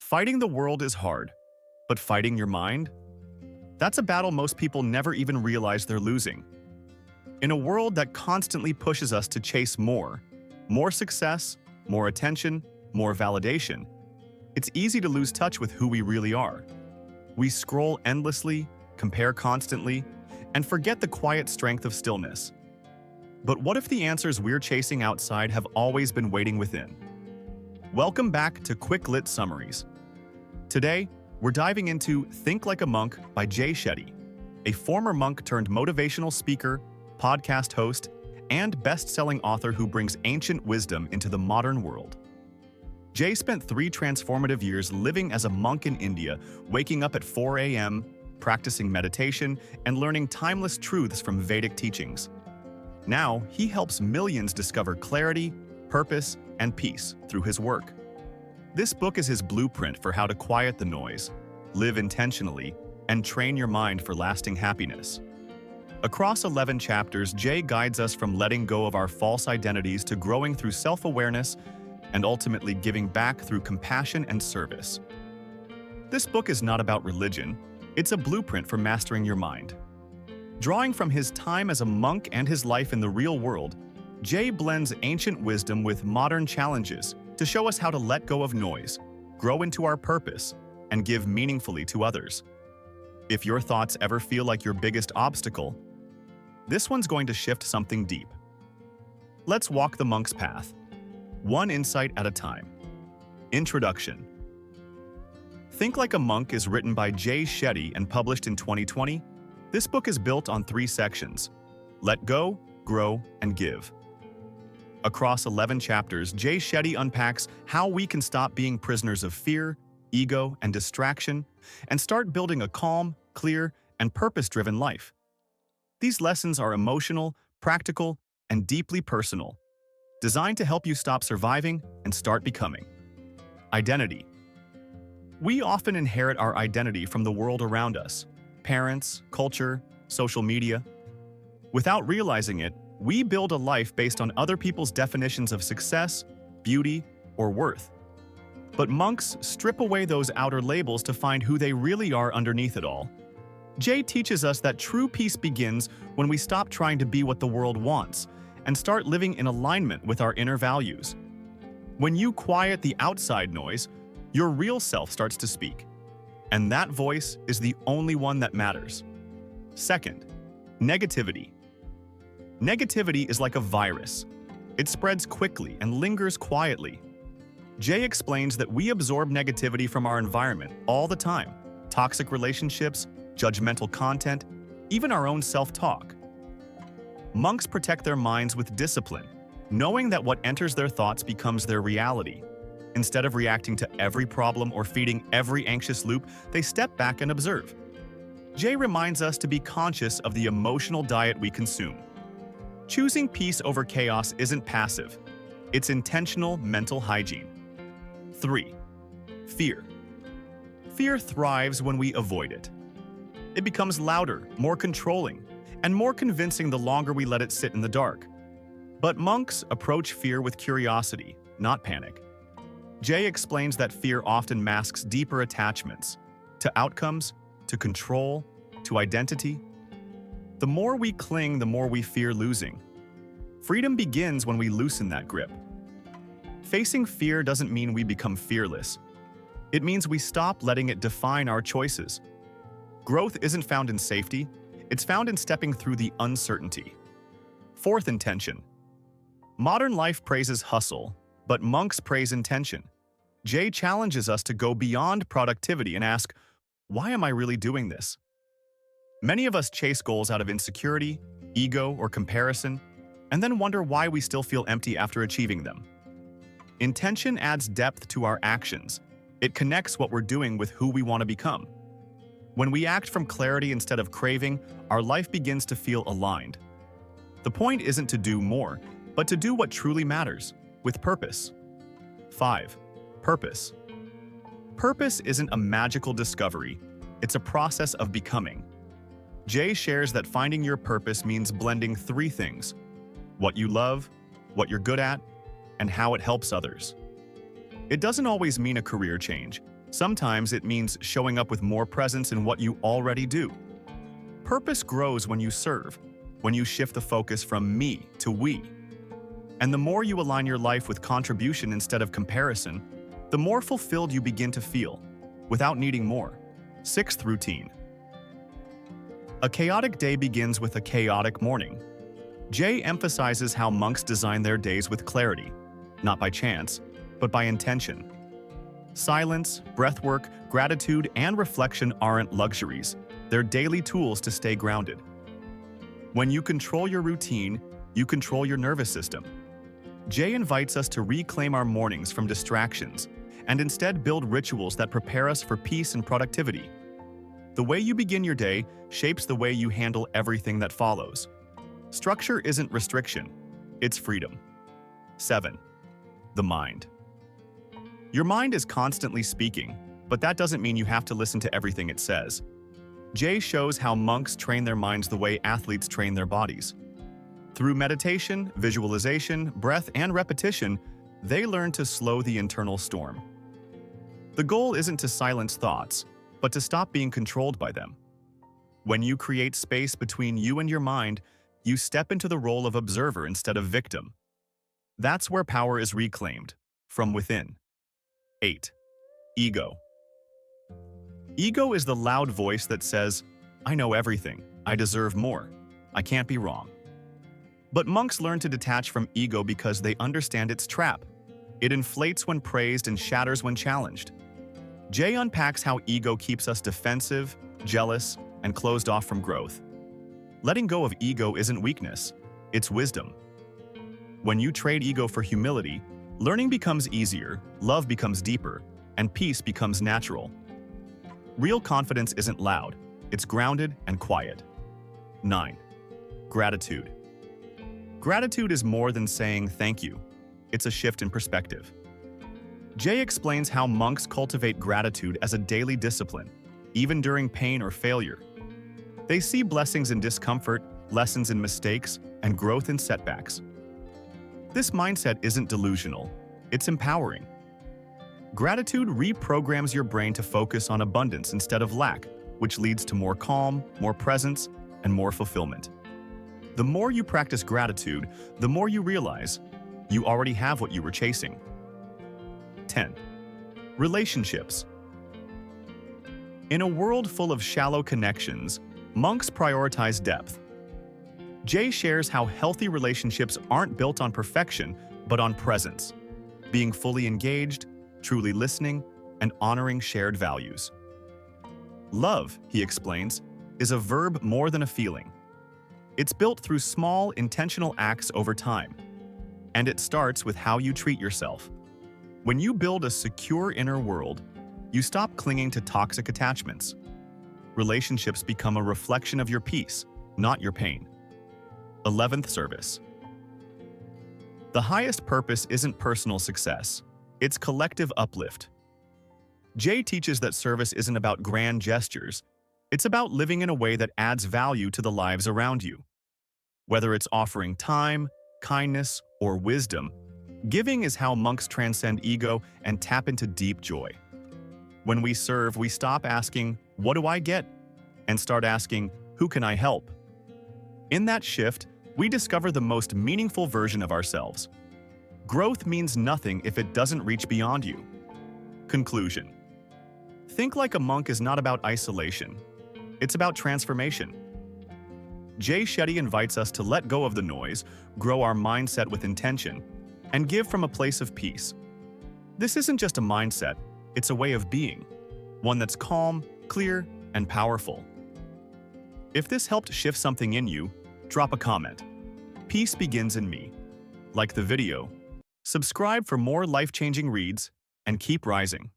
Fighting the world is hard, but fighting your mind? That's a battle most people never even realize they're losing. In a world that constantly pushes us to chase more success, more attention, more validation, it's easy to lose touch with who we really are. We scroll endlessly, compare constantly, and forget the quiet strength of stillness. But what if the answers we're chasing outside have always been waiting within? Welcome back to Quicklit Summaries. Today, we're diving into Think Like a Monk by Jay Shetty, a former monk turned motivational speaker, podcast host, and best-selling author who brings ancient wisdom into the modern world. Jay spent 3 transformative years living as a monk in India, waking up at 4 a.m., practicing meditation, and learning timeless truths from Vedic teachings. Now, he helps millions discover clarity, purpose, and peace through his work. This book is his blueprint for how to quiet the noise, live intentionally, and train your mind for lasting happiness. Across 11 chapters, Jay guides us from letting go of our false identities to growing through self-awareness and ultimately giving back through compassion and service. This book is not about religion, it's a blueprint for mastering your mind. Drawing from his time as a monk and his life in the real world, Jay blends ancient wisdom with modern challenges to show us how to let go of noise, grow into our purpose, and give meaningfully to others. If your thoughts ever feel like your biggest obstacle, this one's going to shift something deep. Let's walk the monk's path, one insight at a time. Introduction. Think Like a Monk is written by Jay Shetty and published in 2020. This book is built on 3 sections: Let Go, Grow, and Give. Across 11 chapters, Jay Shetty unpacks how we can stop being prisoners of fear, ego, and distraction, and start building a calm, clear, and purpose-driven life. These lessons are emotional, practical, and deeply personal, designed to help you stop surviving and start becoming. Identity. We often inherit our identity from the world around us: parents, culture, social media. Without realizing it, we build a life based on other people's definitions of success, beauty, or worth. But monks strip away those outer labels to find who they really are underneath it all. Jay teaches us that true peace begins when we stop trying to be what the world wants and start living in alignment with our inner values. When you quiet the outside noise, your real self starts to speak. And that voice is the only one that matters. Second, negativity. Negativity is like a virus. It spreads quickly and lingers quietly. Jay explains that we absorb negativity from our environment all the time: toxic relationships, judgmental content, even our own self-talk. Monks protect their minds with discipline, knowing that what enters their thoughts becomes their reality. Instead of reacting to every problem or feeding every anxious loop, they step back and observe. Jay reminds us to be conscious of the emotional diet we consume. Choosing peace over chaos isn't passive, it's intentional mental hygiene. 3. Fear. Fear thrives when we avoid it. It becomes louder, more controlling, and more convincing the longer we let it sit in the dark. But monks approach fear with curiosity, not panic. Jay explains that fear often masks deeper attachments to outcomes, to control, to identity. The more we cling, the more we fear losing. Freedom begins when we loosen that grip. Facing fear doesn't mean we become fearless. It means we stop letting it define our choices. Growth isn't found in safety, it's found in stepping through the uncertainty. Fourth, intention. Modern life praises hustle, but monks praise intention. Jay challenges us to go beyond productivity and ask, why am I really doing this? Many of us chase goals out of insecurity, ego, or comparison, and then wonder why we still feel empty after achieving them. Intention adds depth to our actions. It connects what we're doing with who we want to become. When we act from clarity instead of craving, our life begins to feel aligned. The point isn't to do more, but to do what truly matters, with purpose. 5. Purpose. Purpose isn't a magical discovery, it's a process of becoming. Jay shares that finding your purpose means blending 3 things: what you love, what you're good at, and how it helps others. It doesn't always mean a career change. Sometimes it means showing up with more presence in what you already do. Purpose grows when you serve, when you shift the focus from me to we. And the more you align your life with contribution instead of comparison, the more fulfilled you begin to feel, without needing more. Sixth routine. A chaotic day begins with a chaotic morning. Jay emphasizes how monks design their days with clarity, not by chance, but by intention. Silence, breathwork, gratitude, and reflection aren't luxuries. They're daily tools to stay grounded. When you control your routine, you control your nervous system. Jay invites us to reclaim our mornings from distractions and instead build rituals that prepare us for peace and productivity. The way you begin your day shapes the way you handle everything that follows. Structure isn't restriction, it's freedom. 7. The mind. Your mind is constantly speaking, but that doesn't mean you have to listen to everything it says. Jay shows how monks train their minds the way athletes train their bodies. Through meditation, visualization, breath, and repetition, they learn to slow the internal storm. The goal isn't to silence thoughts, but to stop being controlled by them. When you create space between you and your mind, you step into the role of observer instead of victim. That's where power is reclaimed, from within. 8. Ego. Ego is the loud voice that says, "I know everything, I deserve more, I can't be wrong." But monks learn to detach from ego because they understand its trap. It inflates when praised and shatters when challenged. Jay unpacks how ego keeps us defensive, jealous, and closed off from growth. Letting go of ego isn't weakness, it's wisdom. When you trade ego for humility, learning becomes easier, love becomes deeper, and peace becomes natural. Real confidence isn't loud, it's grounded and quiet. 9. Gratitude. Gratitude is more than saying thank you. It's a shift in perspective. Jay explains how monks cultivate gratitude as a daily discipline, even during pain or failure. They see blessings in discomfort, lessons in mistakes, and growth in setbacks. This mindset isn't delusional, it's empowering. Gratitude reprograms your brain to focus on abundance instead of lack, which leads to more calm, more presence, and more fulfillment. The more you practice gratitude, the more you realize you already have what you were chasing. 10. Relationships. In a world full of shallow connections, monks prioritize depth. Jay shares how healthy relationships aren't built on perfection, but on presence, being fully engaged, truly listening, and honoring shared values. Love, he explains, is a verb more than a feeling. It's built through small, intentional acts over time. And it starts with how you treat yourself. When you build a secure inner world, you stop clinging to toxic attachments. Relationships become a reflection of your peace, not your pain. 11th service. The highest purpose isn't personal success, it's collective uplift. Jay teaches that service isn't about grand gestures, it's about living in a way that adds value to the lives around you. Whether it's offering time, kindness, or wisdom, giving is how monks transcend ego and tap into deep joy. When we serve, we stop asking, "What do I get?" and start asking, "Who can I help?" In that shift, we discover the most meaningful version of ourselves. Growth means nothing if it doesn't reach beyond you. Conclusion. Think like a monk is not about isolation. It's about transformation. Jay Shetty invites us to let go of the noise, grow our mindset with intention, and give from a place of peace. This isn't just a mindset, it's a way of being, one that's calm, clear, and powerful. If this helped shift something in you, drop a comment. Peace begins in me. Like the video, subscribe for more life-changing reads, and keep rising.